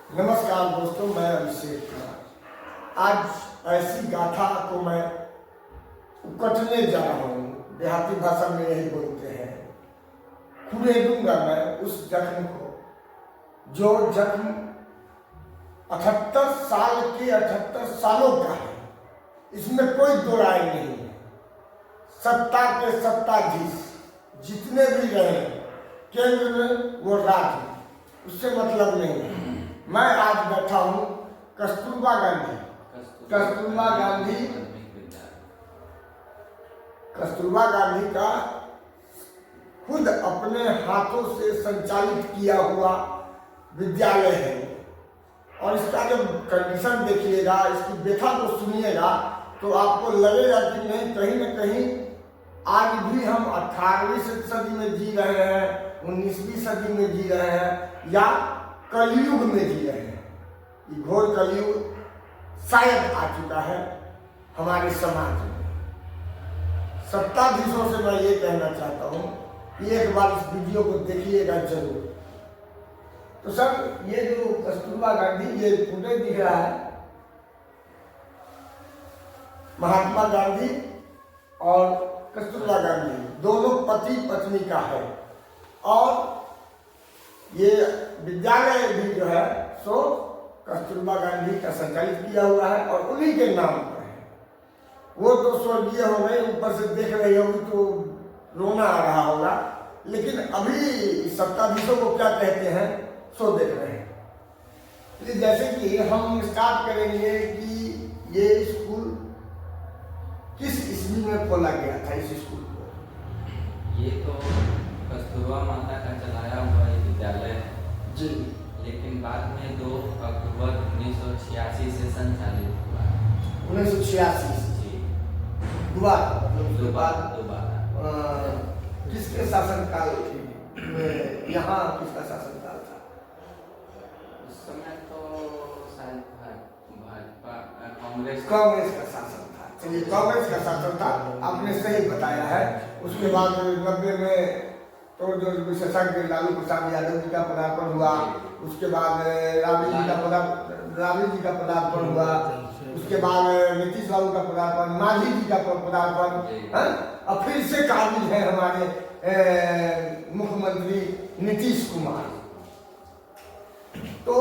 नमस्कार दोस्तों, मैं अभिषेक कुमार। आज ऐसी गाथा को मैं उकटने जा रहा हूँ। देहाती भाषा में यही बोलते हैं। खुरेदूंगा मैं उस जख्म को, जो जख्म 78 साल के 78 सालों का है। इसमें कोई दो राय नहीं है। सत्ता के सत्ताधीश जितने भी रहे केंद्र में, वो राज्य, उससे मतलब नहीं है। मैं आज बैठा हूँ कस्तूरबा गांधी का खुद अपने हाथों से संचालित किया हुआ विद्यालय है। और इसका जब कंडीशन देखिएगा, इसकी व्यथा को सुनिएगा, तो आपको लगेगा कि नहीं, कहीं न कहीं आज भी हम 18वीं सदी में जी रहे हैं, 19वीं सदी में जी रहे हैं, या कलयुग में जी रहे हैं। ये घोर कलयुग शायद आ चुका है हमारे समाज में। सत्ताधीशों से मैं ये कहना चाहता हूँ कि एक बार इस वीडियो को देखिएगा जरूर। तो सर, ये जो कस्तूरबा गांधी, ये फोटो दिख रहा है, महात्मा गांधी और कस्तूरबा गांधी दोनों पति पत्नी का है। और ये विद्यालय भी जो है सो कस्तूरबा गांधी का संचालित किया हुआ है और उन्हीं के नाम पर है। वो तो स्वर्गीय हो गए, ऊपर से देख रही होगी तो रोना आ रहा होगा, लेकिन अभी सत्ताधीशों को क्या कहते हैं सो देख रहे हैं। जैसे कि हम स्टार्ट करेंगे कि ये स्कूल किस ईस्वी में खोला गया था। इस स्कूल को ये तो कस्तूरबा माता का चलाया हुआ एक विद्यालय है जी, लेकिन बाद में 2 अक्टूबर 1986 से संचालित हुआ। 1986 दोबारा किसके शासनकाल में यहाँ किसका शासनकाल था? उस समय तो शायद भाजपा कांग्रेस का शासन था। चलिए, कांग्रेस का शासन था, आपने सही बताया है। उसके बाद 90 में तो जो विशेषज्ञ लालू प्रसाद यादव जी का पदार्पण हुआ, उसके बाद राबड़ी जी का पदार्पण हुआ, उसके बाद नीतीश बाबू का पदार्पण, मांझी जी का पदार्पण, और फिर से काबिल है हमारे मुख्यमंत्री नीतीश कुमार। तो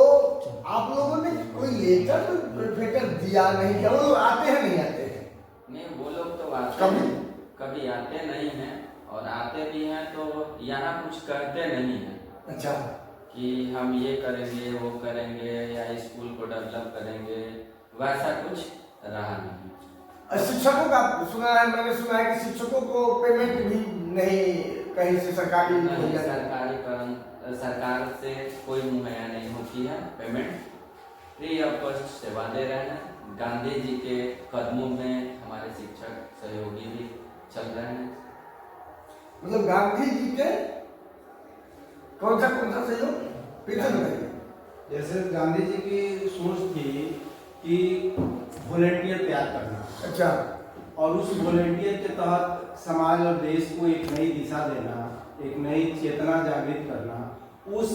आप लोगों ने कोई लेटर दिया नहीं क्या? वो आते हैं नहीं आते हैं? नहीं, वो लोग तो आते कभी आते नहीं हैं, और आते भी हैं तो यहाँ कुछ करते नहीं हैं। अच्छा, कि हम ये करेंगे, वो करेंगे, या स्कूल को डेवलप करेंगे, वैसा कुछ रहा नहीं। शिक्षकों का सुना है, मैंने सुना है कि शिक्षकों को पेमेंट भी नहीं कहीं से सरकारी सरकार से कोई मुहैया नहीं होती है पेमेंट। फ्री ऑफ कॉस्ट सेवा दे रहे हैं। गांधी जी के कदमों में हमारे शिक्षक सहयोगी भी चल रहे हैं। मतलब गांधी जी के कौन सा सहयोग? जैसे गांधी जी की सोच थी कि वॉलेंटियर तैयार करना। अच्छा। और उस वॉलेंटियर के तहत समाज और देश को एक नई दिशा देना, एक नई चेतना जागृत करना। उस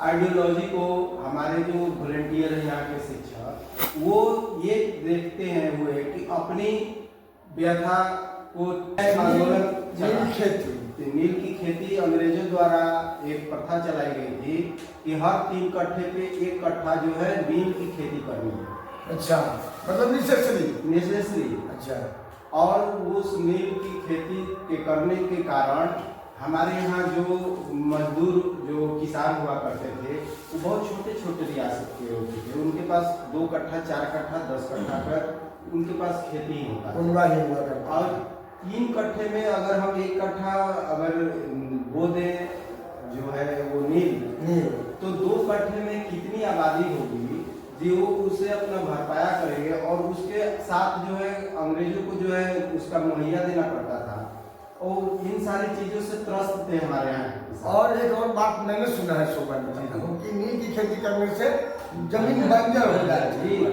आइडियोलॉजी को हमारे जो वॉलेंटियर हैं, यहाँ के शिक्षक, वो ये देखते हैं हुए कि अपनी व्यथा को आंदोलन नील की खेती अंग्रेजों द्वारा एक प्रथा चलाई गई थी कि हर 3 कट्ठे पे 1 कट्ठा जो है नील की खेती करनी है। अच्छा, मतलब नेसेसरी। अच्छा। और उस नील की खेती के करने के कारण हमारे यहाँ जो मजदूर, जो किसान हुआ करते थे, वो बहुत छोटे छोटे रियासत के होते थे। उनके पास 2 कट्ठा, 4 कट्ठा, 10 कट्ठा पर उनके पास खेती ही होता था। और 3 कट्ठे में अगर हम 1 कट्ठा अगर बो दें जो है वो नील, तो 2 कट्ठे में कितनी आबादी होगी जो उसे अपना भरपाया करेंगे। और उसके साथ जो है अंग्रेजों को जो है उसका मुहैया देना पड़ता था, और इन सारी चीजों से त्रस्त थे हमारे यहाँ। और एक और बात मैंने सुना है शोभन कि नील की खेती करने से जमीन बंजर हो जाती है।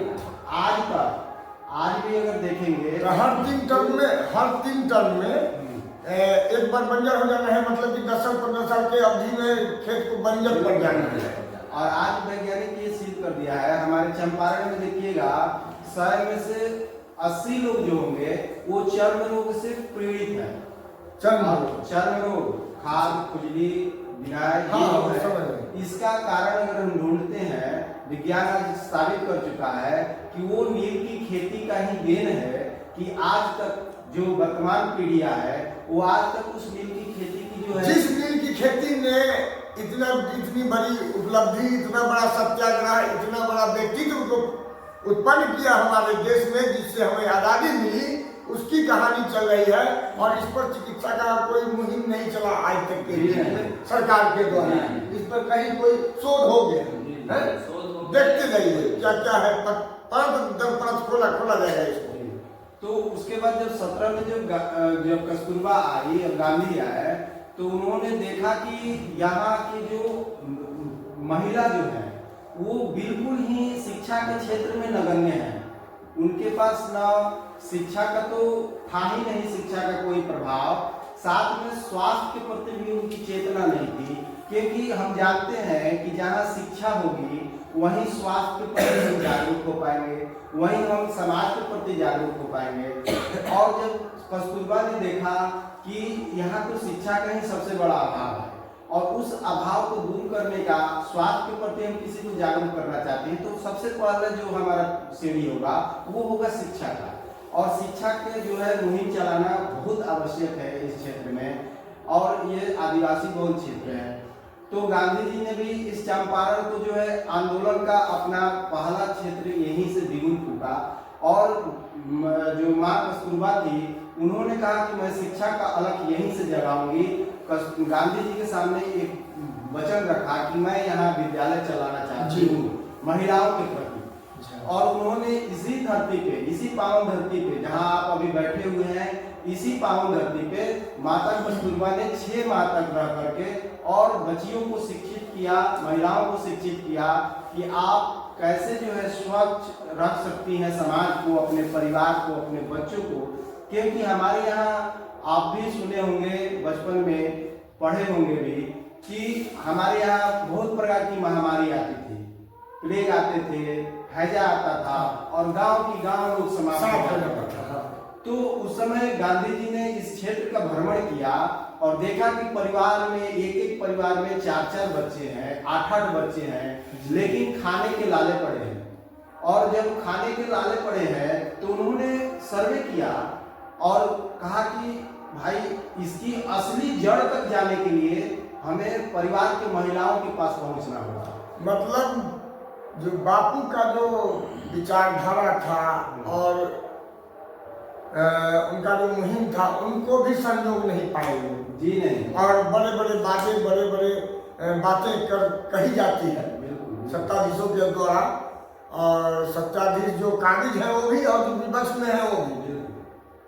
आज भी अगर देखेंगे हर 3 टर्म में एक बार बंजर हो जाना है, मतलब कि 10 साल 15 साल के अवधि में खेत को बंजर पड़ जाना है। और आज वैज्ञानिक ये सिद्ध कर दिया चंपारण में देखिएगा 100 में से 80 लोग जो होंगे वो चर्म रोग से पीड़ित हैं। चर्म रोग, खाद, खुजली, बिनाई, हाँ, समझ गए। इसका कारण अगर हम ढूंढते हैं, विज्ञान आज साबित कर चुका है कि वो नील की खेती का ही देन है कि आज तक जो वर्तमान पीढ़ियां है वो आज तक उस नील की खेती की जो है, जिस नील की खेती ने इतनी बड़ी उपलब्धि, इतना बड़ा सत्याग्रह, इतना बड़ा व्यक्तित्व को उत्पन्न किया हमारे देश में, जिससे हमें आजादी मिली, उसकी कहानी चल रही है। और इस पर चिकित्सा का कोई मुहिम नहीं चला आज तक के लिए सरकार के द्वारा। इस पर कहीं कोई शोध हो गया है? देखते जाइए क्या क्या है, परत दर परत खोला जाएगा इसको। तो उसके बाद जब 17 में जब कस्तूरबा आई और गांधी आए, तो उन्होंने देखा कि यहाँ की जो महिला जो है वो बिल्कुल ही शिक्षा के क्षेत्र में नगण्य है। उनके पास ना शिक्षा का तो था ही नहीं, शिक्षा का कोई प्रभाव, साथ में स्वास्थ्य के प्रति भी उनकी चेतना नहीं थी, क्योंकि हम जानते हैं कि जहाँ शिक्षा होगी वहीं स्वास्थ्य के प्रति हम जागरूक हो पाएंगे, वहीं हम समाज के प्रति जागरूक हो पाएंगे। और जब कस्तूरबा ने देखा कि यहाँ तो शिक्षा का ही सबसे बड़ा अभाव है और उस अभाव को दूर करने का, स्वास्थ्य के प्रति हम किसी को जागरूक करना चाहते हैं, तो सबसे पहले जो हमारा सीढ़ी होगा वो होगा शिक्षा का। और शिक्षा के जो है मुहिम चलाना बहुत आवश्यक है इस क्षेत्र में, और ये आदिवासी बहुल क्षेत्र है। तो गांधी जी ने भी इस चंपारण को जो है आंदोलन का अपना पहला क्षेत्र यहीं से बिगुन फूका। और जो माँ कस्तूरबा थी उन्होंने कहा कि मैं शिक्षा का अलग यहीं से जगाऊंगी। गांधी जी के सामने एक वचन रखा कि मैं यहाँ विद्यालय चलाना चाहती हूँ महिलाओं के प्रति। और उन्होंने इसी धरती पे, इसी पावन धरती पे जहाँ आप अभी बैठे हुए हैं, इसी पावन धरती पे माता कस्तूरबा ने 6 माह तक रह करके और बच्चियों को शिक्षित किया, महिलाओं को शिक्षित किया कि आप कैसे जो है स्वच्छ रख सकती हैं समाज को, अपने परिवार को, अपने बच्चों को। क्योंकि हमारे यहाँ आप भी सुने होंगे, बचपन में पढ़े होंगे भी कि हमारे यहाँ बहुत प्रकार की महामारी आती थी, प्लेग आते थे, हैजा आता था और गांव लोग समाप्त हो जाता था। तो उस समय गांधी जी ने इस क्षेत्र का भ्रमण किया और देखा कि परिवार में एक परिवार में 4 बच्चे हैं, 8 बच्चे हैं, लेकिन खाने के लाले पड़े हैं। और जब खाने के लाले पड़े हैं तो उन्होंने सर्वे किया और कहा कि भाई इसकी असली जड़ तक जाने के लिए हमें परिवार के महिलाओं के पास पहुंचना होगा। मतलब जो बापू का जो विचारधारा था और उनका जो मुहिम था, उनको भी संयोग नहीं पाएंगे जी नहीं। और बड़े बातें कही जाती है सत्ताधीशों के द्वारा, और सत्ताधीश जो काबिज है वो भी और जो विपक्ष में है वो भी।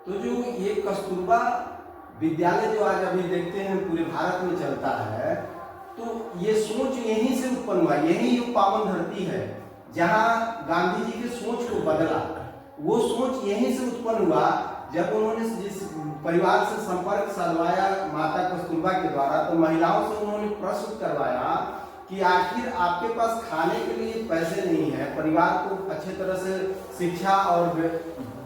तो जो ये कस्तूरबा विद्यालय जो आज अभी देखते हैं पूरे भारत में चलता है, तो ये सोच यहीं से उत्पन्न हुआ। यही जो पावन धरती है जहाँ गांधी जी के सोच को बदला, वो सोच यहीं से उत्पन्न हुआ जब उन्होंने जिस परिवार से संपर्क साधवाया माता कस्तूरबा के द्वारा, तो महिलाओं से उन्होंने प्रश्न करवाया कि आखिर आपके पास खाने के लिए पैसे नहीं है, परिवार को अच्छे तरह से शिक्षा और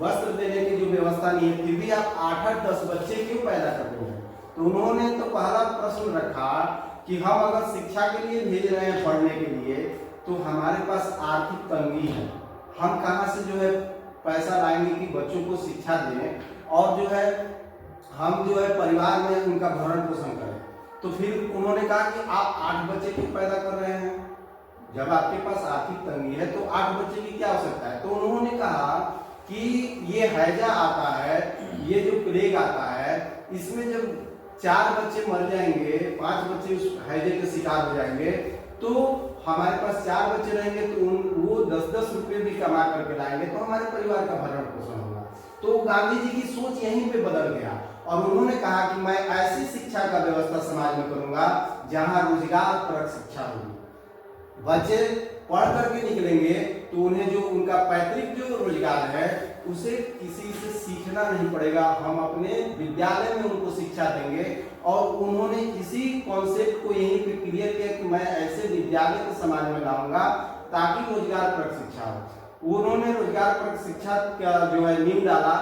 वस्त्र देने की जो व्यवस्था नहीं है, फिर भी आप 8-10 बच्चे क्यों पैदा करते हैं? तो उन्होंने तो पहला प्रश्न रखा कि हम अगर शिक्षा के लिए भेज रहे हैं पढ़ने के लिए, तो हमारे पास आर्थिक तंगी है, हम कहाँ से जो है पैसा लाएंगे कि बच्चों को शिक्षा दें और जो है हम जो है परिवार में उनका भरण पोषण करें। तो फिर उन्होंने कहा कि आप 8 बच्चे क्यों पैदा कर रहे हैं? जब आपके पास आर्थिक तंगी है तो 8 बच्चे की क्या आवश्यकता है? तो उन्होंने कहा कि ये हैजा आता है, ये जो प्लेग आता है, इसमें जब 4 बच्चे मर जाएंगे, 5 बच्चे उस हैजे के शिकार हो जाएंगे, तो हमारे पास 4 बच्चे रहेंगे तो वो 10-10 रुपये भी कमा करके लाएंगे, तो हमारे परिवार का भरण पोषण होगा। तो गांधी जी की सोच यहीं पे बदल गया और उन्होंने कहा कि मैं ऐसी शिक्षा का व्यवस्था समाज में करूंगा जहां रोजगार परक शिक्षा होगी। बच्चे पढ़ करके निकलेंगे तो उन्हें जो उनका पैतृक जो रोजगार है उसे किसी से सीखना नहीं पड़ेगा, हम अपने विद्यालय में उनको शिक्षा देंगे और उन्होंने इसी कॉन्सेप्ट को यहीं पे क्लियर किया कि मैं ऐसे विद्यालय को समाज में लाऊंगा ताकि रोजगारपरक शिक्षा हो। उन्होंने रोजगारपरक शिक्षा का जो है नींव डाला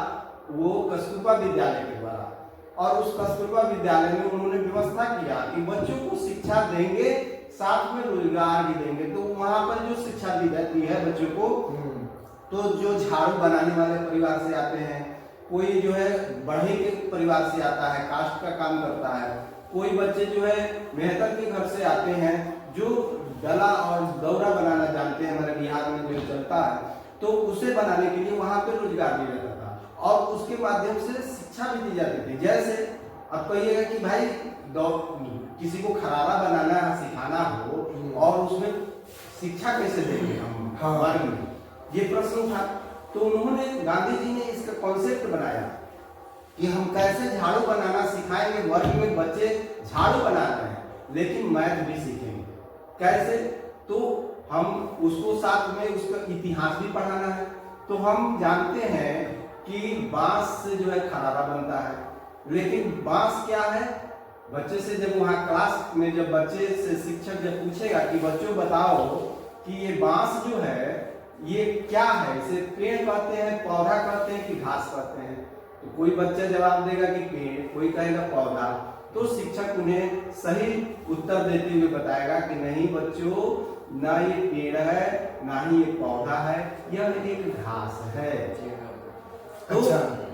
वो कस्तूरबा विद्यालय के द्वारा, और उस कस्तूरबा विद्यालय में उन्होंने व्यवस्था किया कि बच्चों को शिक्षा देंगे साथ में रोजगार भी देंगे। तो वहां पर जो शिक्षा दी जाती है बच्चों को, तो जो झाड़ू बनाने वाले परिवार से आते हैं, कोई जो है बढ़ई के परिवार से आता है, कास्ट का काम करता है, कोई बच्चे जो है मेहतर के घर से आते हैं जो डला और दौरा बनाना जानते हैं, हमारे बिहार में जो चलता है, तो उसे बनाने के लिए वहां पे रोजगार दिया जाता था और उसके माध्यम से शिक्षा भी दी जाती थी। जैसे अब कहिएगा कि भाई किसी को खरारा बनाना सिखाना हो और उसमें शिक्षा कैसे देंगे हम वर्ग में, ये प्रश्न था। तो उन्होंने गांधी जी ने इसका कॉन्सेप्ट बनाया कि हम कैसे झाड़ू बनाना सिखाएंगे, वर्ग में बच्चे झाड़ू बनाते हैं लेकिन मैथ भी सीखेंगे कैसे, तो हम उसको साथ में उसका इतिहास भी पढ़ाना है। तो हम जानते हैं कि बांस से जो है खरारा बनता है, लेकिन बांस क्या है, बच्चे से जब वहाँ क्लास में जब बच्चे से शिक्षक जब पूछेगा कि बच्चों बताओ कि ये बांस जो है ये क्या है, इसे पेड़ कहते हैं, पौधा कहते हैं कि घास कहते हैं, तो कोई बच्चा जवाब देगा कि पेड़, कोई कहेगा पौधा, तो शिक्षक उन्हें सही उत्तर देते हुए बताएगा कि नहीं बच्चों, ना ये पेड़ है ना ही ये पौधा है, यह एक घास है। तो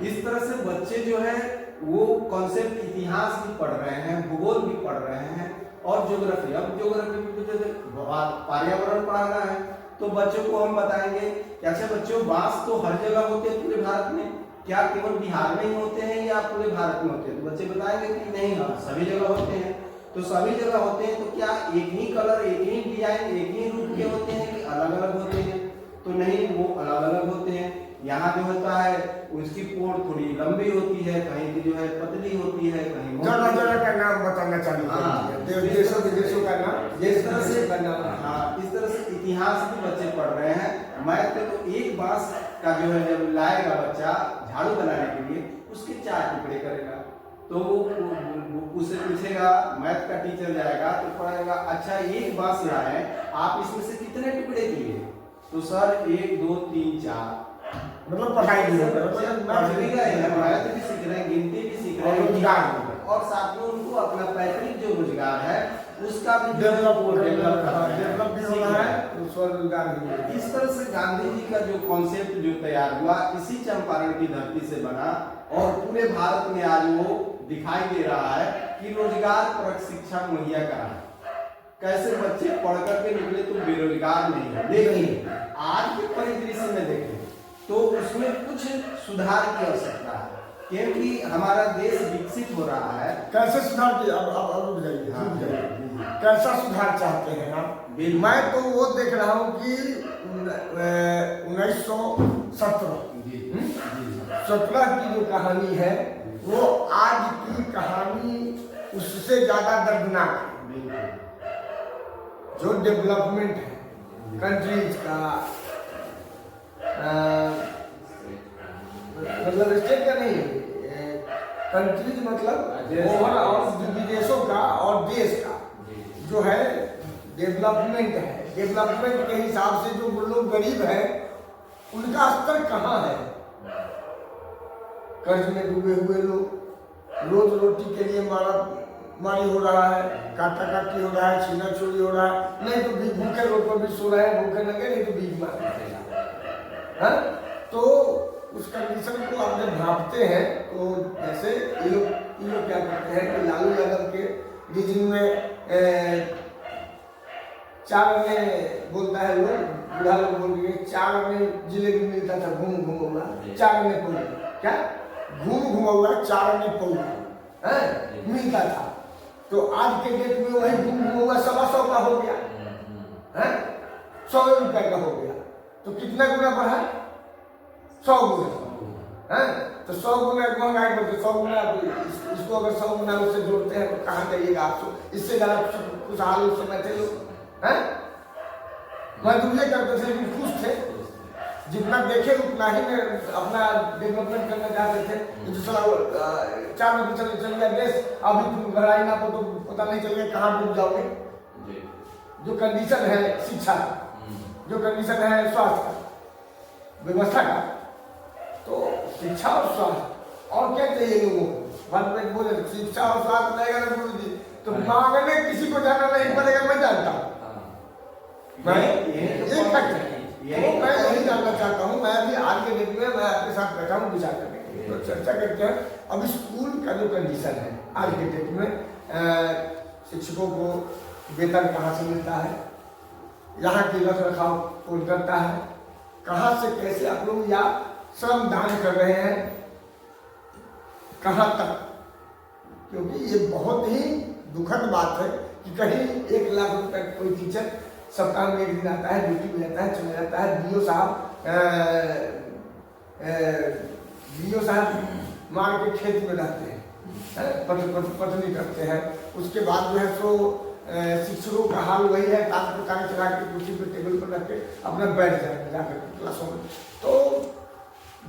इस तरह से बच्चे जो है वो कॉन्सेप्ट इतिहास भी पढ़ रहे हैं, भूगोल भी पढ़ रहे हैं और ज्योग्राफी। अब ज्योग्राफी पर्यावरण पढ़ाना है तो बच्चों को हम बताएंगे कि अच्छा बच्चों बांस तो हर जगह होते हैं पूरे भारत में, क्या केवल बिहार में ही होते हैं या पूरे भारत में होते हैं, तो बच्चे बताएंगे कि नहीं हाँ सभी जगह होते हैं। तो सभी जगह होते हैं तो क्या एक ही कलर, एक ही डिजाइन, एक ही रूप के होते हैं कि अलग अलग होते हैं, तो नहीं वो अलग अलग होते हैं। यहाँ जो होता है उसकी पोर थोड़ी लंबी होती है, कहीं की जो है पतली होती है, कहीं जगह जगह का नाम बताना चालू कर दिया, देशों विदेशों का नाम, इस तरह से इस तरह से इतिहास भी बच्चे पढ़ रहे हैं। मैथ पे तो एक बांस का जो है जब लाएगा बच्चा झाड़ू बनाने के लिए उसके 4 टुकड़े करेगा, तो उससे पूछेगा, मैथ का टीचर जाएगा तो पढ़ेगा अच्छा एक बांस लाए आप इसमें से कितने टुकड़े किए, तो सर 1 2 3 4, मतलब पढ़ाई भी हो मैथ भी गए हैं, मैथ भी सीख रहे हैं, गिनती भी सीख रहे हैं, रोजगार और साथ में उनको अपना पैतृक जो रोजगार है उसका भी डेवलप भी होना है, स्वरोजगार भी होना है। इस तरह से गांधी जी का जो कॉन्सेप्ट जो तैयार हुआ इसी चंपारण की धरती से बना और पूरे भारत में आज वो दिखाई दे रहा है कि रोजगार परक शिक्षा मुहैया कराना, कैसे बच्चे पढ़ करके निकले तो बेरोजगार नहीं है। लेकिन आज के परिदृश्य में देखें तो उसमें कुछ सुधार की आवश्यकता है, क्योंकि हमारा देश विकसित हो रहा है। कैसे सुधार की अब रुक जाइए, कैसा सुधार चाहते हैं आप? मैं तो वो देख रहा हूँ कि 1917 की जो कहानी है वो आज की कहानी उससे ज्यादा दर्दनाक है। जो डेवलपमेंट है कंट्रीज का, मतलब स्टेट का नहीं, कंट्रीज मतलब ओवरऑल विदेशों का और देश का जो है डेवलपमेंट है। डेवलपमेंट के हिसाब से जो लोग गरीब हैं उनका स्तर कहाँ है? कर्ज में डूबे हुए लोग, रोज रोटी के लिए मारी हो रहा है, काटा काटी हो रहा है, छीना चोरी हो रहा है, नहीं तो भूखे रोड पर भी सो रहे हैं, भूखे लगे नहीं तो भीख मार है। तो उस कंडीशन को आप जब भापते हैं तो जैसे ये लोग क्या करते हैं कि लालू यादव के रीजन में 4 आने बोलता है लोग, बुढ़ा लोग बोल रहे 4 आने जिलेबी मिलता था, घूम घुमौला 4 आने पौधा, क्या घूम घुमौला 4 आने पौधा मिलता था। तो आज के डेट में वही घूम घुमौला 125 का हो गया है, 100 रुपए का हो गया, तो कितना गुना बढ़ा? 100 गुना है। तो 100 गुना महंगाई बढ़ती, 100 गुना इसको अगर 100 गुना उससे जोड़ते हैं तो कहाँ जाइएगा आप? इससे ज्यादा कुछ हाल उस समय थे लोग हैं, मजदूरी करते थे लेकिन खुश थे। जितना देखे उतना ही में अपना डेवलपमेंट करना चाहते थे। तो साला 4 बजे चल गया देश, अभी तुम घर आई ना तो पता नहीं चल गया कहाँ डूब जाओगे। जो कंडीशन है शिक्षा का, जो कंडीशन है स्वास्थ्य व्यवस्था का, तो शिक्षा और स्वास्थ्य और क्या चाहिए लोगों को? वन में बोले शिक्षा और स्वास्थ्य रहेगा ना गुरु जी, तो मांगने किसी को जाना नहीं पड़ेगा। मैं जानता हूँ, मैं यही जानना चाहता हूँ। मैं भी आज के डेट में मैं आपके साथ बैठा हूँ विचार करने के लिए, तो चर्चा करते हैं। अब स्कूल का जो कंडीशन है आज के डेट में, शिक्षकों को वेतन कहाँ से मिलता है, यहाँ की रख रखाव कौन करता है, कहाँ से कैसे आप लोग या श्रम दान कर रहे हैं, कहाँ तक? क्योंकि ये बहुत ही दुखद बात है कि कहीं 1 लाख रुपए कोई टीचर सप्ताह में 1 दिन आता है, ड्यूटी में जाता है, चला जाता है। बीओ साहब मार के खेत में रहते हैं, पटनी करते हैं। उसके बाद जो है सो शिक्षकों का हाल वही है, तान चला के कुर्सी पे टेबल पर रख के अपना बैठ जाकर क्लासों में। तो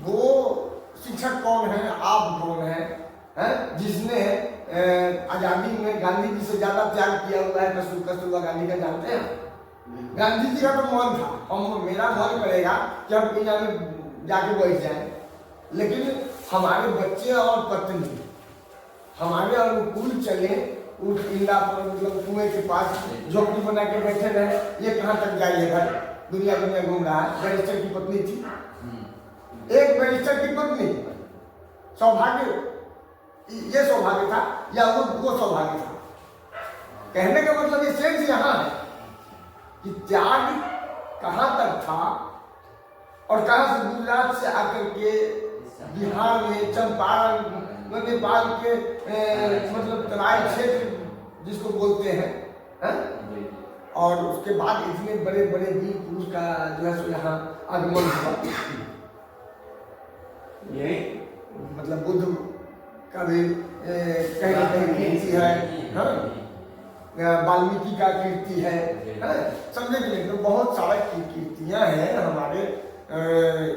वो शिक्षक कौन है, आप कौन है, जिसने आजादी में गांधी जी से ज्यादा त्याग किया हुआ है? कस्तूरबा गांधी का जानते हैं? गांधी जी का तो मन था, मेरा मन करेगा कि हम कहीं में जाके बैठ जाए, लेकिन हमारे बच्चे और पत्नी हमारे अनुकूल चले, उस इला पर मतलब कुएं के पास झोपड़ी बना के बैठे रहे। ये कहाँ तक जाइए भाई? दुनिया घूम रहा है। बैरिस्टर की पत्नी थी, एक बैरिस्टर की पत्नी, सौभाग्य, ये सौभाग्य था या वो सौभाग्य था? कहने का मतलब ये सेंस यहाँ है कि त्याग कहाँ तक था और कहाँ से गुजरात से आकर के बिहार में चंपारण नेपाल के मतलब तराई क्षेत्र जिसको बोलते हैं, और उसके बाद इतने बड़े बड़े वीर पुरुष का जो है सो यहाँ आगमन हुआ। ये मतलब बुद्ध का भी कहीं ना कहीं कीर्ति है, वाल्मीकि का कीर्ति है, समझे कि नहीं? तो बहुत सारा कीर्तियां हैं हमारे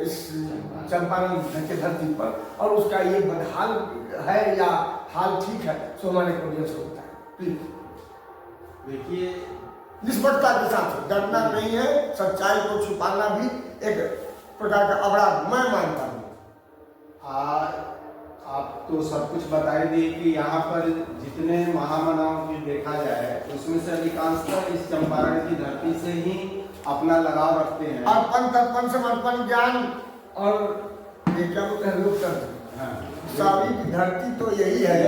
इस चंपारण के धरती पर, और उसका ये बदहाल है या हाल ठीक है, सो हमारे प्रोजेक्ट होता है। प्लीज देखिए, निष्पक्षता के साथ डरना नहीं है, सच्चाई को छुपाना भी एक प्रकार का अपराध मैं मानता हूँ। आप तो सब कुछ बता ही दिए कि यहाँ पर जितने महामनाओं की देखा जाए उसमें से अधिकांशतः इस चंपारण की धरती से ही अपना लगाव रखते हैं। अर्पण तर्पण समर्पण ज्ञान और ये क्या बोलते हैं लोकतंत्र, सारी की धरती तो यही है,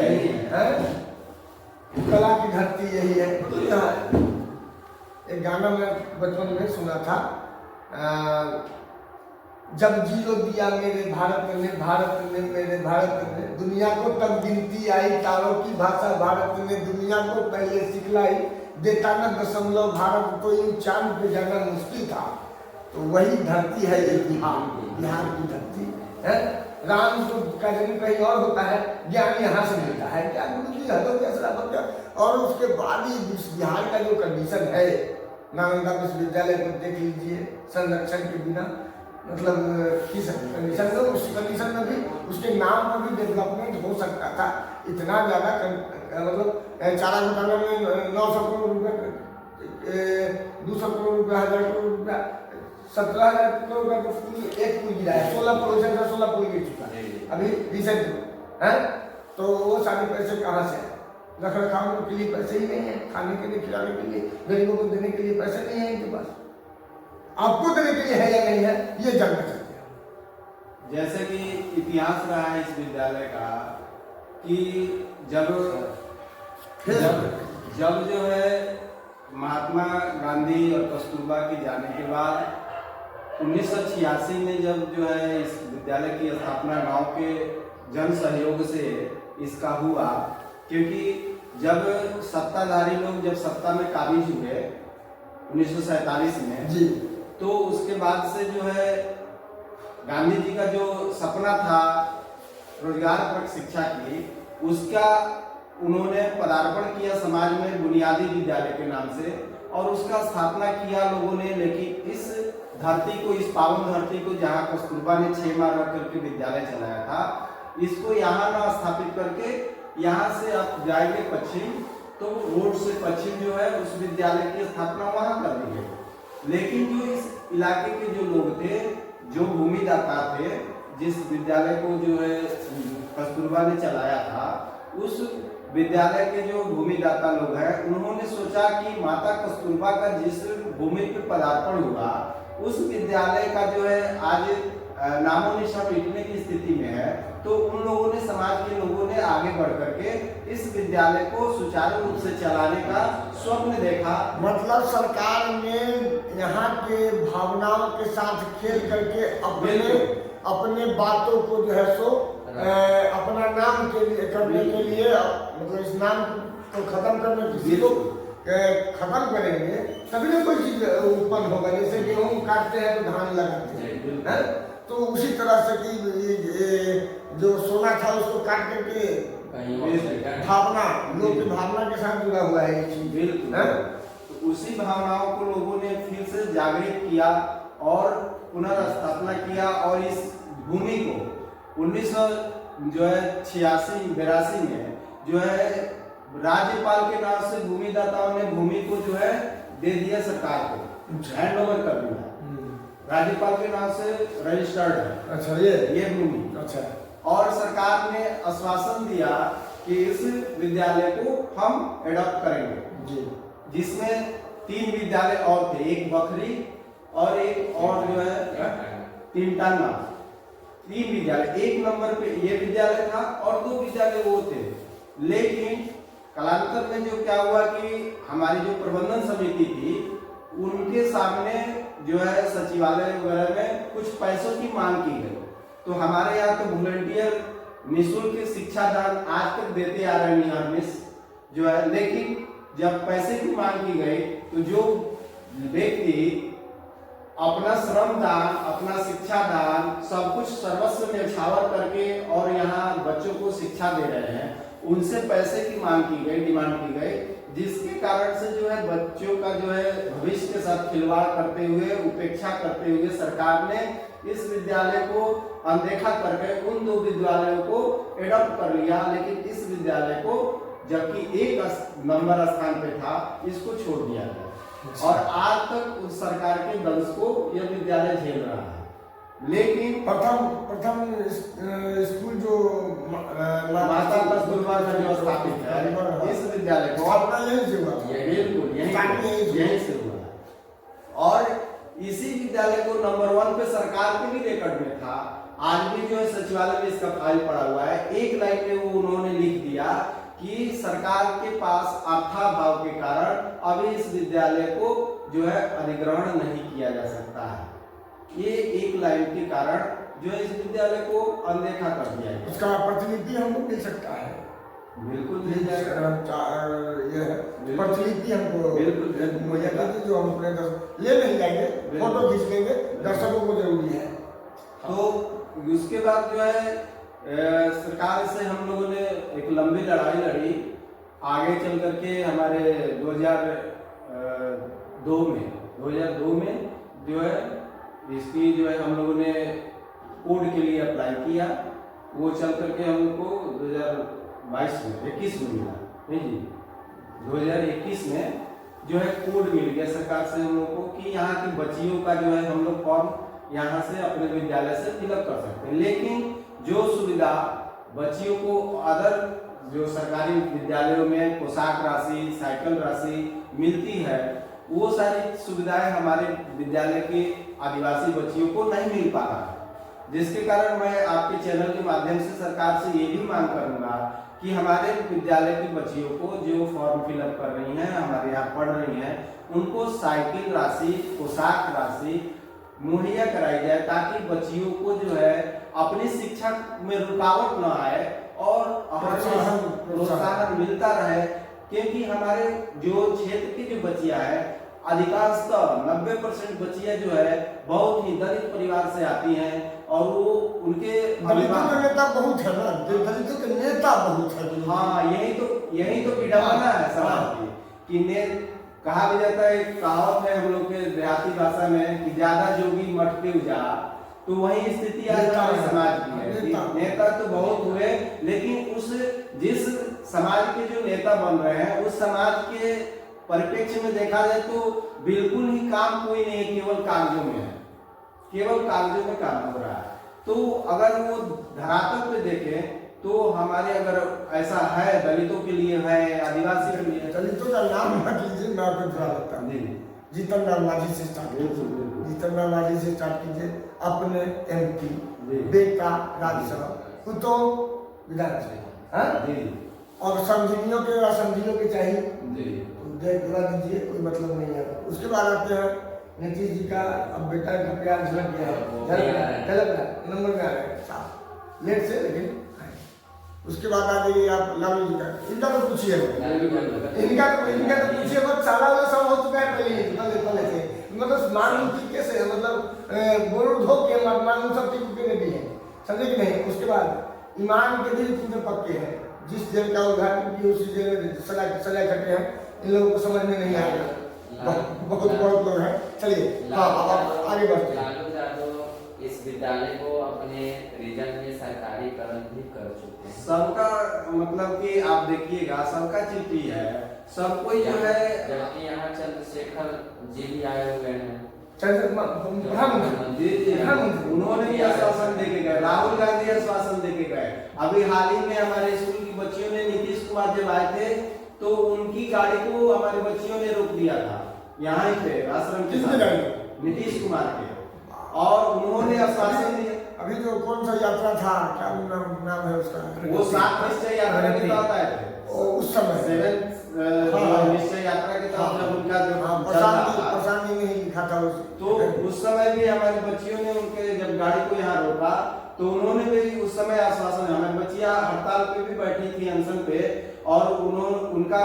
कला की धरती यही है। एक गाना मैं बचपन में सुना था, जब जीरो दिया मेरे भारत ने, भारत ने मेरे भारत ने, दुनिया को तब गिनती आई, तारों की भाषा भारत ने दुनिया को पहले सिखलाई, देता न दशमलव भारत तो यूं चांद पे जाना मुश्किल था। तो वही धरती है ये बिहार की धरती है। राम का जन्म कहीं और होता है, ज्ञान यहाँ से मिलता है। क्या गुरु जी हदों के असरा बन गया। और उसके बाद ही बिहार का जो कंडीशन है, नालंदा विश्वविद्यालय को देख लीजिए, संरक्षण के बिना मतलब किस कंडीशन में, उस कंडीशन में भी उसके नाम पर भी डेवलपमेंट हो सकता था। इतना ज़्यादा मतलब चारा घोटाला में 900 करोड़ रुपये, 200 करोड़ रुपया, 1000 करोड़ रुपया, 17,000 करोड़ रुपया तो पुल, एक पुल गिरा है, 16 पुल गिर चुका है अभी रिसेंट में, है? तो वो सारे पैसे कहाँ से? रख रखाव के लिए पैसे ही नहीं है, खाने के लिए, खिलाने के लिए, गरीबों को देने के लिए पैसे नहीं है इनके पास। आपको देने के लिए है या नहीं है, ये जानना चाहते हैं। जैसे कि इतिहास रहा है इस विद्यालय का कि जब जो है महात्मा गांधी और कस्तूरबा के जाने के बाद 1986 में जब जो है इस विद्यालय की स्थापना गांव के जन सहयोग से इसका हुआ, क्योंकि जब सत्ताधारी लोग जब सत्ता में काबिज हुए 1947 में जी, तो उसके बाद से जो है गांधी जी का जो सपना था रोजगारपरक शिक्षा की, उसका उन्होंने पदार्पण किया समाज में बुनियादी विद्यालय के नाम से, और उसका स्थापना किया लोगों ने। लेकिन इस धरती को, इस पावन धरती को जहाँ कस्तूरबा ने 6 माह रख करके विद्यालय चलाया था, इसको यहाँ ना स्थापित करके यहाँ से आप जाएंगे पश्चिम, तो रोड से पश्चिम जो है उस विद्यालय की स्थापना वहाँ कर दी गई। लेकिन जो इस इलाके के जो लोग थे, जो भूमिदाता थे, जिस विद्यालय को जो है कस्तूरबा ने चलाया था, उस विद्यालय के जो भूमिदाता लोग हैं, उन्होंने सोचा कि माता कस्तूरबा का जिस भूमि पे पदार्पण हुआ, उस विद्यालय का जो है आज नामो निशान मिटने की स्थिति में है, तो उन लोगों ने, समाज के लोगों ने आगे बढ़ करके इस विद्यालय को सुचारू रूप से चलाने का स्वप्न देखा। मतलब सरकार ने यहाँ के भावनाओं के साथ खेल करके अपने बातों को जो है सो अपना नाम के लिए करने के लिए, मतलब इस नाम को खत्म करने किसी को खत्म करेंगे तभी ना कोई चीज उत्पन्न होगा। जैसे गेहूँ काटते हैं तो धान लगाते हैं, तो उसी तरह से कि जो सोना था उसको काट करके भावना, लोग की भावना के साथ जुड़ा हुआ है ये चीज। बिल्कुल, तो उसी भावनाओं को लोगों ने फिर से जागृत किया और पुनर्स्थापना किया, और इस भूमि को 1986-82 में जो है राज्यपाल के नाम से भूमिदाताओं ने भूमि को जो है दे दिया सरकार को, हैंड ओवर कर दिया। राज्यपाल के नाम से रजिस्टर्ड है। अच्छा, ये भूमि। अच्छा, और सरकार ने आश्वासन दिया कि इस विद्यालय को हम एडॉप्ट करेंगे, जिसमें 3 विद्यालय और थे, एक बखरी और एक और जो है टिमटाना, 3 विद्यालय। 1 नंबर पे ये विद्यालय था और 2 विद्यालय वो थे। लेकिन कालांतर में जो क्या हुआ कि हमारी जो प्रबंधन समिति थी, उनके सामने जो है सचिवालय वगैरह में कुछ पैसों की मांग की गई। तो हमारे यहाँ तो वॉलंटियर निःशुल्क शिक्षा दान आज तक देते आ रहे हैं मिस जो है, लेकिन जब पैसे की मांग की गई तो जो व्यक्ति अपना श्रम दान, अपना शिक्षा दान, सब कुछ सर्वस्व न्यौछावर करके और यहाँ बच्चों को शिक्षा दे रहे हैं, उनसे पैसे की मांग की गई, डिमांड की गई, जिसके कारण से जो है बच्चों का जो है भविष्य के साथ खिलवाड़ करते हुए, उपेक्षा करते हुए सरकार ने इस विद्यालय को अनदेखा करके उन 2 विद्यालयों को एडॉप्ट कर लिया। लेकिन इस विद्यालय को, जबकि 1 नंबर स्थान पे था, इसको छोड़ दिया गया और आज तक उस सरकार के दंश को यह विद्यालय झेल रहा है। लेकिन प्रथम स्कूल जो माता कस्तूरबा का जो स्थापित है, इस विद्यालय को अपना यही से हुआ, बिल्कुल यही से हुआ। और इसी विद्यालय को नंबर 1 पे सरकार के भी रिकॉर्ड में था। आज भी जो है सचिवालय में इसका फाइल पड़ा हुआ है। एक लाइन में वो उन्होंने लिख दिया कि सरकार के पास अर्थाभाव के कारण अभी इस विद्यालय को जो है अधिग्रहण नहीं किया जा सकता है। ये एक लाइन के कारण जो है इस विद्यालय को अनदेखा कर दिया गया। उसका प्रतिलिपि हमको मिल सकता है? बिल्कुल मिल जाएगा। ये प्रतिलिपि हमको बिल्कुल मुझे जो हम अपने ले नहीं जाएंगे, फोटो खींच लेंगे, दर्शकों को जरूरी है। तो उसके बाद जो है सरकार से हम लोगों ने एक लंबी लड़ाई लड़ी। आगे चल करके हमारे 2002 में जो है इसकी जो है हम लोगों ने कोड के लिए अप्लाई किया। वो चल करके हमको 2021 में मिला, नहीं जी, 2021 में जो है कोड मिल गया सरकार से हम लोग को कि यहाँ की बच्चियों का जो है हम लोग फॉर्म यहाँ से अपने विद्यालय से फिलअप कर सकते हैं। लेकिन जो सुविधा बच्चियों को अदर जो सरकारी विद्यालयों में पोशाक राशि, साइकिल राशि मिलती है, वो सारी सुविधाएं हमारे विद्यालय के आदिवासी बच्चियों को नहीं मिल पा रहा है। जिसके कारण मैं आपके चैनल के माध्यम से सरकार से ये भी मांग करूंगा कि हमारे विद्यालय की बच्चियों को जो फॉर्म फिलअप कर रही हैं, हमारे यहाँ पढ़ रही हैं, उनको साइकिल राशि, पोशाक राशि मुहैया कराई जाए ताकि बच्चियों को जो है अपनी शिक्षा में रुकावट न आए और प्रोत्साहन मिलता रहे। क्योंकि हमारे जो क्षेत्र की जो बच्चियां हैं, अधिकांशतः 90% बच्चियां जो है बहुत ही दलित परिवार से आती हैं और वो उनके दलितों के नेता बहुत है ना, दलितों के नेता बहुत है। हाँ, यही तो विडंबना है समाज की कि कहा भी जाता है, एक कहावत है हम लोग के देहाती भाषा में कि ज्यादा जोगी मठ के उजाड़, तो वही स्थिति आज हमारे समाज की है कि नेता तो बहुत हुए, लेकिन उस जिस समाज के जो नेता बन रहे हैं उस समाज के परिप्रेक्ष्य में देखा जाए तो बिल्कुल ही काम कोई नहीं है, केवल कागजों में है, केवल कागजों में काम हो रहा है। तो अगर वो धरातल पे देखें तो हमारे अगर ऐसा है, दलितों के लिए है, आदिवासी के लिए, दलितों का नाम मत लीजिए, मैं आपको बुरा लगता हूँ। जीतन राम मांझी से स्टार्ट कीजिए, जीतन राम मांझी से स्टार्ट कीजिए, अपने MP, बेटा राज्यसभा, वो तो विधानसभा, और समझियों के असमझियों के चाहिए दिला दीजिए, कोई मतलब नहीं है। उसके बाद आते हैं नीतीश जी का, अब बेटा का प्यार झलक गया है, झलक नंबर में आ रहा है साफ, लेट से लेकिन। उसके बाद आ जाइए आप लालू जी का, इनका तो पूछिए, इनका तो पूछिए मत, सारा वाला सब हो चुका है पहले से, मतलब मानव तरीके से, मतलब गोरू धो के मानव सब तरीके में भी है, समझे कि नहीं। उसके बाद ईमान के दिल कितने पक्के हैं, जिस जेल का उद्घाटन किया उसी जेल में सजा कटे हैं, इन लोगों को समझ में नहीं आएगा, बहुत लोग हैं। चलिए हाँ आगे बढ़ते हैं। लालू यादव इस विद्यालय को अपने रीजन में सरकारीकरण भी कर चुके हैं। सबका मतलब कि आप देखिएगा सबका चिट्ठी है, सब कोई जो है, जबकि यहाँ चंद्रशेखर जी भी आए हुए हैं, उन्होंने भी आश्वासन देके गए, राहुल गांधी आश्वासन देके गए। अभी हाल ही में हमारे स्कूल की बच्चियों ने, नीतीश कुमार जब आए थे तो उनकी गाड़ी को हमारे बच्चियों ने रोक दिया था यहाँ ही पे आश्रम के साथ, नीतीश कुमार के, और उन्होंने आश्वासन दिया। अभी जो कौन सा यात्रा था, क्या नाम है उसका, वो 7 निश्चय यात्रा के तहत आए थे, उस समय 7 निश्चय यात्रा के तहत जब उनका प्रशांत ने ही लिखा था तो उस समय भी हमारी बच्चियों ने उनके जब गाड़ी को यहाँ रोका तो उन्होंने भी उस समय आश्वासन, हमारी बच्चियां हड़ताल पे भी बैठी थी, अनशन पे, और उनका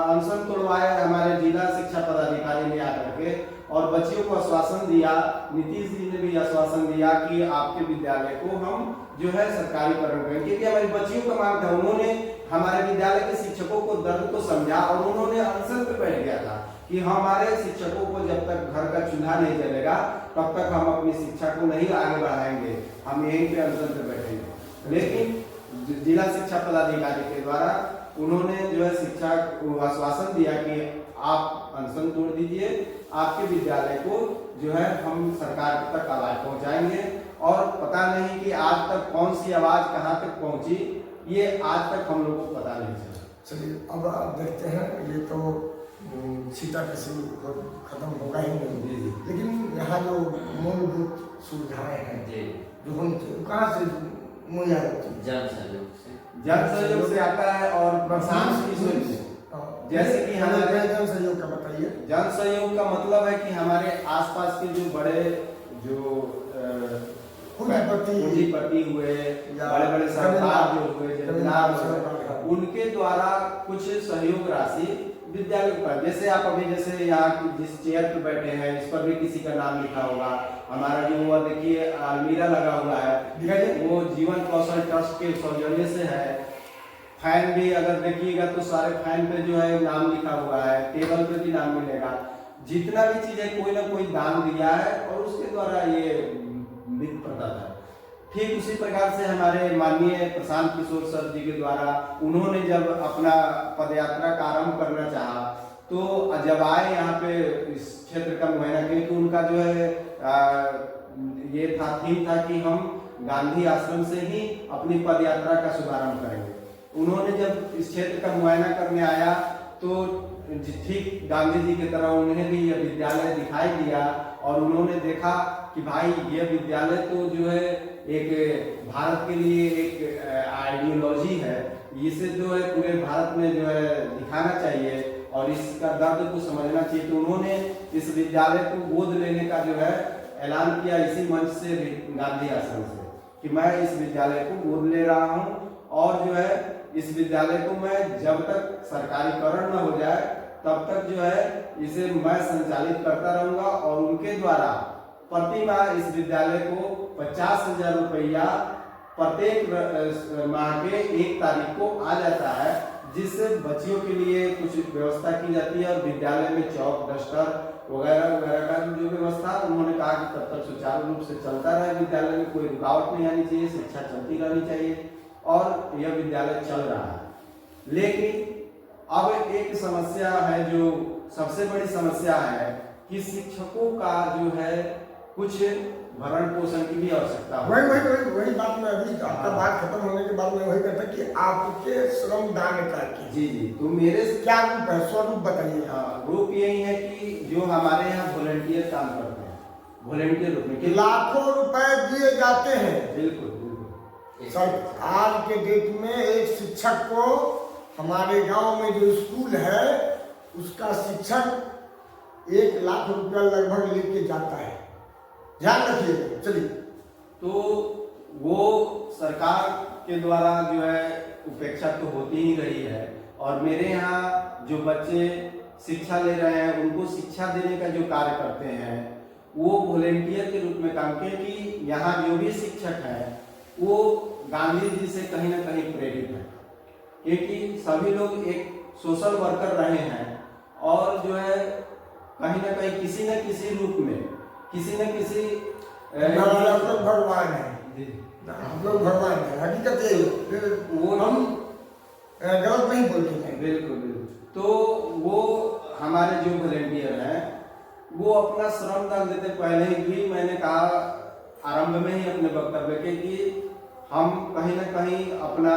अनशन तोड़वाया हमारे जिला शिक्षा पदाधिकारी ने आकर के, और बच्चियों को आश्वासन दिया, नीतीश जी ने भी आश्वासन दिया कि आपके विद्यालय को हम जो है सरकारीकरण करेंगे, क्योंकि हमारी बच्चियों का मांग था। उन्होंने हमारे विद्यालय के शिक्षकों को दर्द को समझा और उन्होंने अनशन पे बैठ गया था कि हमारे शिक्षकों को जब तक घर का चूल्हा नहीं जलेगा तब तक हम अपनी शिक्षा को नहीं आगे बढ़ाएंगे, हम यहीं पे अनशन पे बैठेंगे। लेकिन जिला शिक्षा पदाधिकारी के द्वारा उन्होंने जो है शिक्षा को आश्वासन दिया कि आप अनशन तोड़ दीजिए, आपके विद्यालय को जो है हम सरकार तक आवाज पहुंचाएंगे। और पता नहीं कि आज तक कौन सी आवाज कहां तक पहुंची, ये आज तक हम लोग को पता नहीं चला। चलिए अब आप देखते हैं, ये तो सीता किसी खत्म होगा ही नहीं, लेकिन यहाँ जो मूलभूत सुविधाएं हैं जो उनकी कहाँ से मुहैया होती है? जन सहयोग से, जन सहयोग से आता है, और प्रशासन की सोच से, जैसे कि हमारे जन सहयोग का बताइए। जन सहयोग का मतलब है कि हमारे आसपास के जो बड़े जो पूंजीपति हुए, बड़े बड़े सरकार जो हुए, जमींदार हुए, उनके द्वारा कुछ सहयोग राशि विद्यालय पर, जैसे आप अभी जैसे यहाँ जिस चेयर पे बैठे हैं इस पर भी किसी का नाम लिखा होगा, हमारा जो हुआ देखिए अलमीरा लगा हुआ है वो जीवन कौशल ट्रस्ट के सौजन्य से है। फैन भी अगर देखिएगा तो सारे फैन पे जो है नाम लिखा हुआ है, टेबल पे भी नाम मिलेगा। जितना भी चीज है कोई ना कोई दान दिया है और उसके द्वारा ये वित्त प्रदाता है। ठीक उसी प्रकार से हमारे माननीय प्रशांत किशोर सर जी के द्वारा उन्होंने जब अपना पदयात्रा का आरंभ करना चाहा तो जब आए यहाँ पे इस क्षेत्र का मुआयना किया तो उनका जो है ये था थीम था कि हम गांधी आश्रम से ही अपनी पदयात्रा का शुभारंभ करेंगे। उन्होंने जब इस क्षेत्र का मुआयना करने आया तो ठीक गांधी जी की तरह उन्हें भी यह विद्यालय दिखाई दिया और उन्होंने देखा कि भाई ये विद्यालय तो जो है एक भारत के लिए एक आइडियोलॉजी है, इसे जो है पूरे भारत में जो है दिखाना चाहिए और इसका दर्द को समझना चाहिए। तो उन्होंने इस विद्यालय को गोद लेने का जो है ऐलान किया इसी मंच से गांधी आश्रम से कि मैं इस विद्यालय को गोद ले रहा हूँ और जो है इस विद्यालय को मैं जब तक सरकारीकरण न हो जाए तब तक जो है इसे मैं संचालित करता रहूंगा और उनके द्वारा प्रति माह इस विद्यालय को 50,000 रुपया प्रत्येक माह के 1 तारीख को आ जाता है, जिससे बच्चियों के लिए कुछ व्यवस्था की जाती है और विद्यालय में चौक डस्टर वगैरह वगैरह का जो व्यवस्था उन्होंने कहा कि तब तक सुचारू रूप से चलता रहे, विद्यालय में कोई रुकावट नहीं आनी चाहिए, शिक्षा चलती रहनी चाहिए और यह विद्यालय चल रहा है। लेकिन अब एक समस्या है, जो सबसे बड़ी समस्या है कि शिक्षकों का जो है कुछ भरण पोषण की भी आवश्यकता है। वही बात मैं अभी आपका बात खत्म होने के बाद मैं वही कहता कि आपके श्रम दान करके जी जी, तो मेरे क्या रूप है, स्वरूप बताइए। रूप यही है कि जो हमारे यहाँ वॉलेंटियर काम करते हैं, वॉलेंटियर रूप में लाखों रुपए दिए जाते हैं। बिल्कुल बिल्कुल। सर आज के डेट में एक शिक्षक को हमारे गांव में जो स्कूल है उसका शिक्षक 1 लाख रुपया लगभग लेके जाता है, ध्यान रखिए। चलिए, तो वो सरकार के द्वारा जो है उपेक्षा तो होती ही रही है और मेरे यहाँ जो बच्चे शिक्षा ले रहे हैं उनको शिक्षा देने का जो कार्य करते हैं वो वॉलेंटियर के रूप में काम किए कि यहाँ जो भी शिक्षक है वो गांधी जी से कहीं ना कहीं प्रेरित है, क्योंकि सभी लोग एक सोशल वर्कर रहे हैं और जो है कहीं ना कहीं किसी न किसी रूप में किसी न किसी हम लोग भगवान है, हम लोग भगवान है, हकीकत यही है। वो हम गलत नहीं बोलते हैं। बिल्कुल बिल्कुल। तो वो हमारे जो वॉलेंटियर हैं वो अपना श्रम दान देते। पहले भी मैंने कहा आरंभ में ही अपने वक्तव्य के कि हम कहीं ना कहीं अपना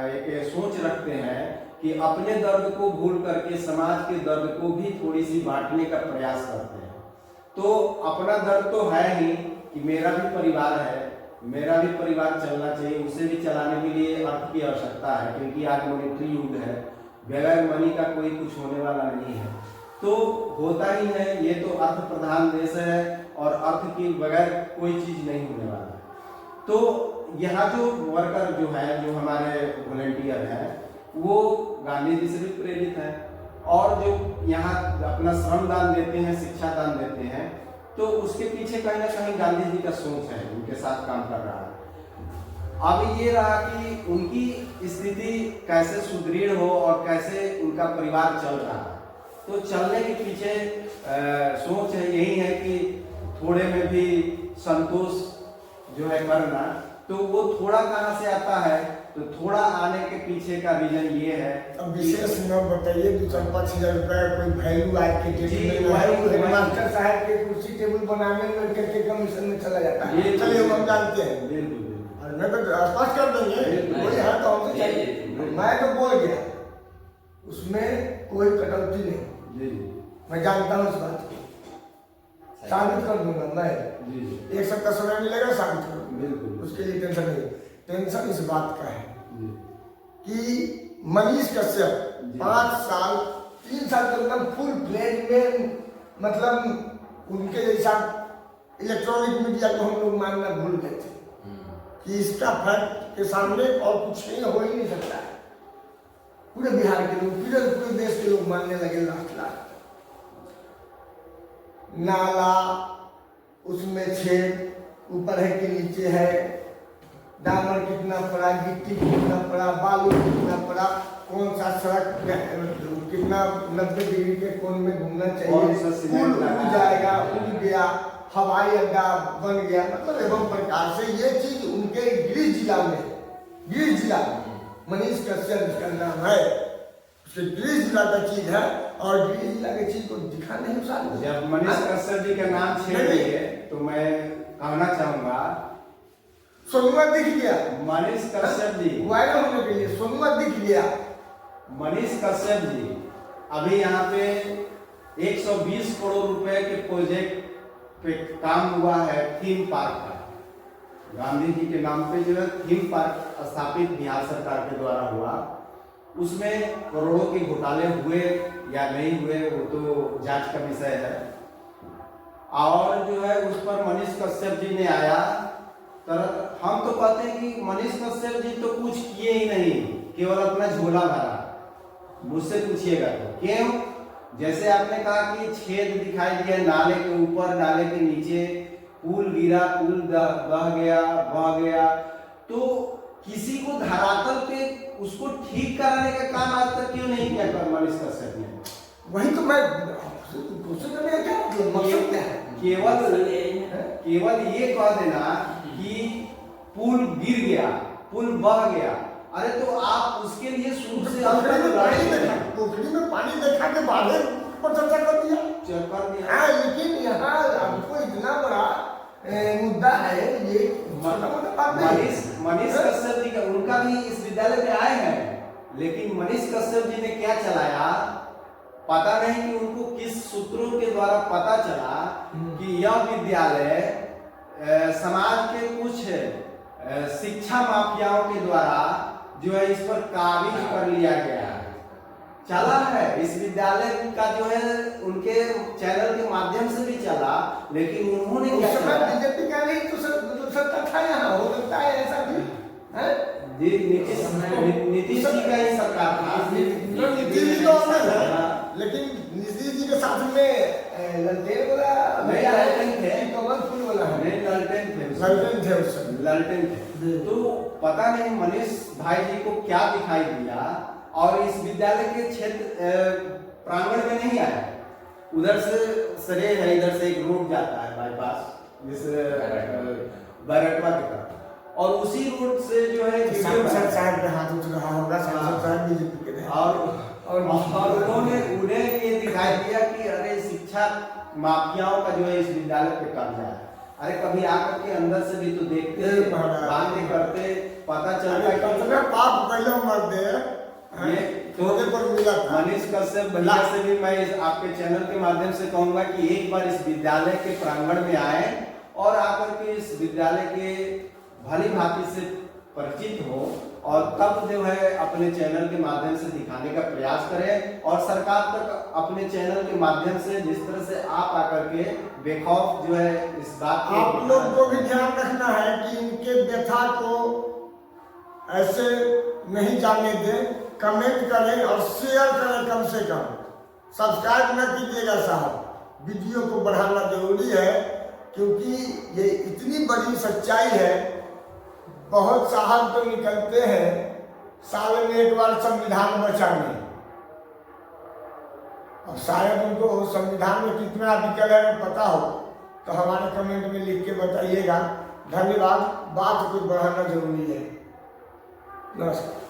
एक सोच रखते हैं कि अपने दर्द को भूल करके समाज के दर्द को भी थोड़ी सी बांटने का प्रयास करते हैं। तो अपना दर्द तो है ही कि मेरा भी परिवार है, मेरा भी परिवार चलना चाहिए, उसे भी चलाने के लिए अर्थ की आवश्यकता है, क्योंकि आज मॉनेटरी युग है, बगैर मनी का कोई कुछ होने वाला नहीं है। तो होता ही है, ये तो अर्थ प्रधान देश है और अर्थ की बगैर कोई चीज नहीं होने वाला। तो यहाँ जो वर्कर जो है, जो हमारे वॉलेंटियर हैं, वो गांधी जी से भी प्रेरित है और जो यहाँ अपना श्रम दान देते हैं, शिक्षा दान देते हैं, तो उसके पीछे कहीं ना कहीं गांधी जी का सोच है, उनके साथ काम कर रहा है। अब ये रहा कि उनकी स्थिति कैसे सुदृढ़ हो और कैसे उनका परिवार चल रहा है। तो चलने के पीछे सोच है यही है कि थोड़े में भी संतोष जो है करना। तो वो थोड़ा कहाँ से आता है, तो थोड़ा आने के पीछे का रीजन ये है। अब विशेष न बताइए, 2-5 रुपया कोई वैल्यू आज के डेट में मास्टर साहब के कुर्सी टेबल बनाने में करके कमीशन में चला जाता है। चलिए हम जानते हैं, बिल्कुल। और मैं तो स्पष्ट कर देंगे, कोई है तो हमसे चाहिए। मैं तो बोल गया, उसमें कोई कटौती नहीं, मैं जानता हूँ इस बात को, साबित कर दूंगा मैं। एक सप्ताह समय मिलेगा, साबित कर दूंगा, उसके लिए टेंशन नहीं। टेंशन इस बात का है कि मनीष कश्यप 5 साल 3 साल के मतलब फुल फ्लेज में, मतलब उनके जैसा इलेक्ट्रॉनिक मीडिया को हम लोग मानना भूल गए थे कि इसका फैक्ट के सामने और कुछ नहीं हो ही नहीं सकता है। पूरे बिहार के लोग, पूरे देश के लोग मानने लगे लाख नाला, उसमें छेद, ऊपर है कि नीचे है, डामर कितना पड़ा, गिट्टी कितना पड़ा, बालू कितना पड़ा, कौन सा सड़क कितना 90 डिग्री के कोण में घूमना चाहिए, पुल उड़ जाएगा, उड़ गया, हवाई अड्डा बन गया, मतलब एवं प्रकार से ये चीज उनके गृह जिला में मनीष कश्यप जिसका नाम है, उसके गृह जिला का चीज है और गृह जिला की चीज को दिखा नहीं सकता। जब मनीष कश्यप जी का नाम छेड़ दिए तो मैं कहना चाहूंगा, सोनुआ दिख गया, मनीष कश्यप जी वायरल होने के लिए सोनुआ दिख गया। मनीष कश्यप जी अभी यहाँ पे 120 करोड़ रुपए के प्रोजेक्ट पे काम हुआ है, थीम पार्क का। गांधी जी के नाम पे जो है थीम पार्क स्थापित बिहार सरकार के द्वारा हुआ, उसमें करोड़ों के घोटाले हुए या नहीं हुए वो तो जांच का विषय है। और जो है उस पर मनीष कश्यप जी ने आया, हम तो कहते हैं कि मनीष कश्यप जी तो कुछ किए ही नहीं, केवल अपना झोला भरा। मुझसे पूछिएगा तो क्यों? जैसे आपने कहा कि छेद दिखाई दिया नाले के ऊपर, नाले के नीचे, पुल गिरा, पुल बह गया, तो किसी को धरातल पे उसको ठीक कराने का काम आज तक क्यों नहीं किया मनीष कश्यप ने? वही तो मैं पूछने का क्या मकसद क्या है? केवल ये कह देना कि पुल गिर गया, पुल बह गया, अरे तो आप उसके लिए शुरू से पोखरी में पानी देखा के बाद पर चर्चा कर दिया। हाँ, लेकिन यहाँ आपको इतना बड़ा मुद्दा है, ये मनीष कश्यप जी का, उनका भी इस विद्यालय में आए हैं, लेकिन मनीष कश्यप जी ने क्या चलाया पता नहीं कि उनको किस सूत्रों के द्वारा पता चला कि यह विद्यालय समाज के कुछ शिक्षा माफियाओं के द्वारा जो है इस पर काबिज कर लिया गया है। चला है इस विद्यालय का जो है उनके चैनल के माध्यम से भी चला, लेकिन उन्होंने क्या किया? बीजेपी का नहीं तो सत्ता था, यहाँ हो सकता है ऐसा भी है। नीतीश जी का ही सरकार था, नीतीश जी तो अलग है, लेकिन नीतीश जी के साथ में ललटेन वाला ललटेन थे, कमल फूल वाला है, ललटेन थे। तो पता नहीं मनीष भाई जी को क्या दिखाई दिया और इस विद्यालय के क्षेत्र प्रांगण में नहीं आया। उधर से सरे है, इधर से एक रोड जाता है बाईपास बैरटवा की तरफ, और उसी रोड से जो है सांसद साहब के हाथ उठ रहा होगा, सांसद साहब बीजेपी के और उन्हें ये दिखाई दिया कि अरे शिक्षा माफियाओं का जो है इस विद्यालय पे कब्जा है। अरे कभी आकर के अंदर से भी तो देखते बातें करते, पता चलता है कितना पाप पहले मरते हैं। ये होने पर मिला था। मनीष कश्यप भैया से भी मैं आपके चैनल के माध्यम से कहूंगा कि एक बार इस विद्यालय के प्रांगण में आए और आकर के इस विद्यालय के भली भांति से परिचित हो और तब जो है अपने चैनल के माध्यम से दिखाने का प्रयास करें और सरकार तक अपने चैनल के माध्यम से जिस तरह से आप आकर के बेखौफ जो है इस बात आप लोग को भी ध्यान रखना है कि इनके व्यथा को ऐसे नहीं जाने दें, कमेंट करें और शेयर करें, कम से कम सब्सक्राइब न कीजिएगा साहब। वीडियो को बढ़ाना जरूरी है क्योंकि ये इतनी बड़ी सच्चाई है। बहुत साहब तो निकलते हैं साल में एक बार संविधान बचाने, और शायद उनको संविधान में कितना विकल है पता हो तो हमारे कमेंट में लिख के बताइएगा। धन्यवाद। बात को बढ़ाना जरूरी है। नमस्कार।